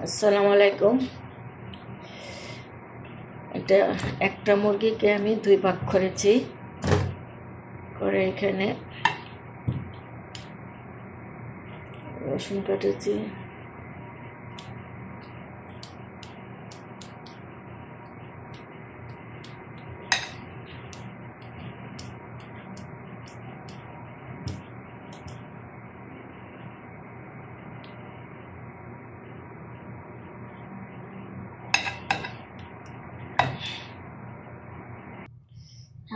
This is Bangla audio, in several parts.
আসসালামু আলাইকুম। এটা একটা মুরগিকে আমি 2 ভাগ করেছি, করে এখানে রসুন কেটেছি,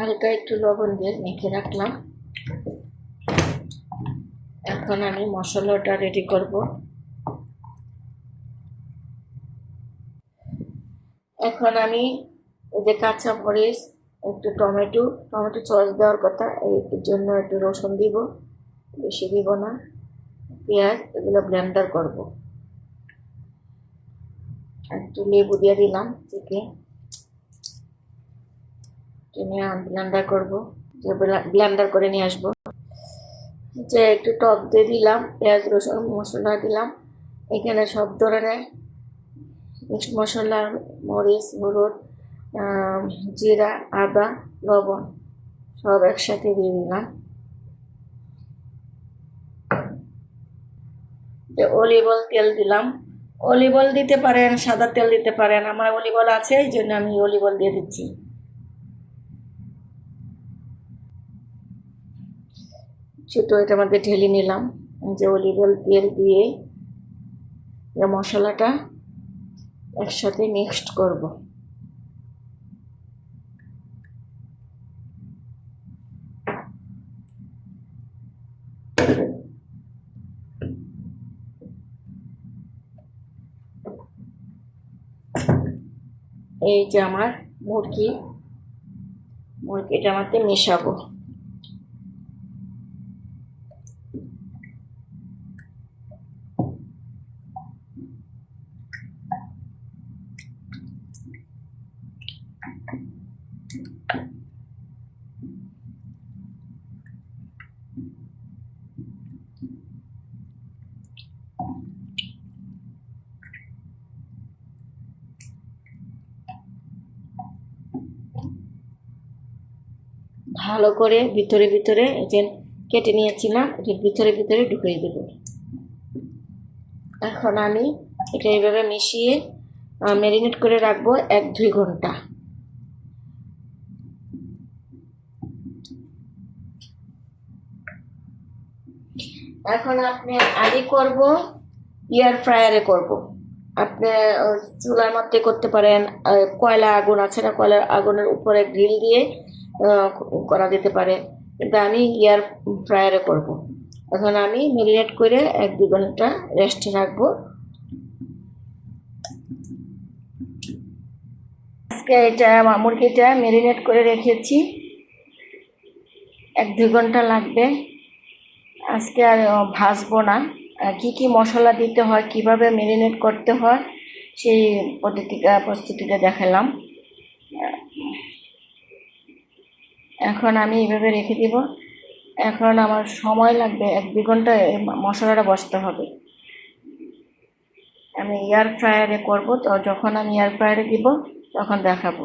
হালকা একটু লবণ দিয়ে মেখে রাখলাম। এখন আমি মশলাটা রেডি করব। এখন আমি এই যে কাঁচা মরিচ, একটু টমেটো সস দেওয়ার কথা, এর জন্য একটু রসুন দিব, বেশি দিব না, পেঁয়াজ, এগুলো ব্লেন্ডার করব। একটু লেবু দিয়ে দিলাম থেকে ব্লেন্ডার করব, যে ব্লেন্ডার করে নিয়ে আসবো। যে একটু টক দিয়ে দিলাম, পেঁয়াজ রসুন মশলা দিলাম, এখানে সব ধরনের মিক্সড মশলা, মরিচ, হলুদ, জিরা, আদা, লবণ সব একসাথে দিয়ে দিলাম। অলিভ অয়েল তেল দিলাম, অলিভ অয়েল দিতে পারেন, সাদা তেল দিতে পারেন, আমার অলিভ অয়েল আছে এই জন্য আমি অলিভ অয়েল দিয়ে দিচ্ছি। ছোটো এটার মধ্যে ঢেলে নিলাম, যে অলিভ অয়েল তেল দিয়ে মশলাটা একসাথে মিক্সড করব। এই যে আমার মুরগিটা আমাকে মেশাবো। ভালো করে ভিতরে ভিতরে যে কেটে নিয়েছিলাম এটার ভিতরে ভিতরে ঢুকিয়ে দেব। এখন আমি এটা এইভাবে মিশিয়ে ম্যারিনেট করে রাখবো 1-2 ঘন্টা। এখন আপনি আগে করব এয়ার ফ্রায়ারে করব। আপনি চুলার মধ্যে করতে পারেন, কয়লা আগুন আছে না, কয়লার আগুনের উপরে গ্রিল দিয়ে করা যেতে পারে, কিন্তু আমি এয়ার ফ্রায়ারে করব। এখন আমি ম্যারিনেট করে 1-2 ঘন্টা রেস্টে রাখবো। আজকে এটা মুরগিটা ম্যারিনেট করে রেখেছি, 1-2 ঘন্টা লাগবে। আজকে আর ভাজবো না, কি কি মশলা দিতে হয়, কিভাবে ম্যারিনেট করতে হয় সেই প্রস্তুতিটা দেখালাম। এখন আমি এইভাবে রেখে দিব। এখন আমার সময় লাগবে 1-2 ঘন্টা মশলাটা বসতে হবে। আমি এয়ার ফ্রায়ারে করব, তো যখন আমি এয়ার ফ্রায়ারে দিব তখন দেখাবো।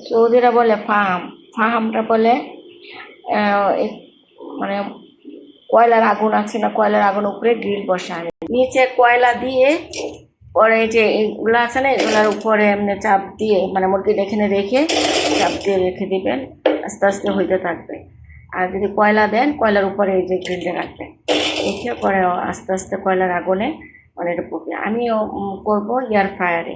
সৌদিরা বলে ফাহামটা বলে মানে কয়লার আগুন আছে না, কয়লার আগুন উপরে গ্রিল বসায়, নিচে কয়লা দিয়ে পরে যে এগুলো আছে না, এগুলোর উপরে এমনি চাপ দিয়ে, মানে মুরগিটা এখানে রেখে চাপ দিয়ে রেখে দিবেন, আস্তে আস্তে হইতে থাকবে। আর যদি কয়লা দেন, কয়লার উপরে এই যে গ্রিলটা রাখবেন, রেখে পরে আস্তে আস্তে কয়লার আগুনে মানে এটা পড়বে। আমিও করবো এয়ার ফ্রায়ারে।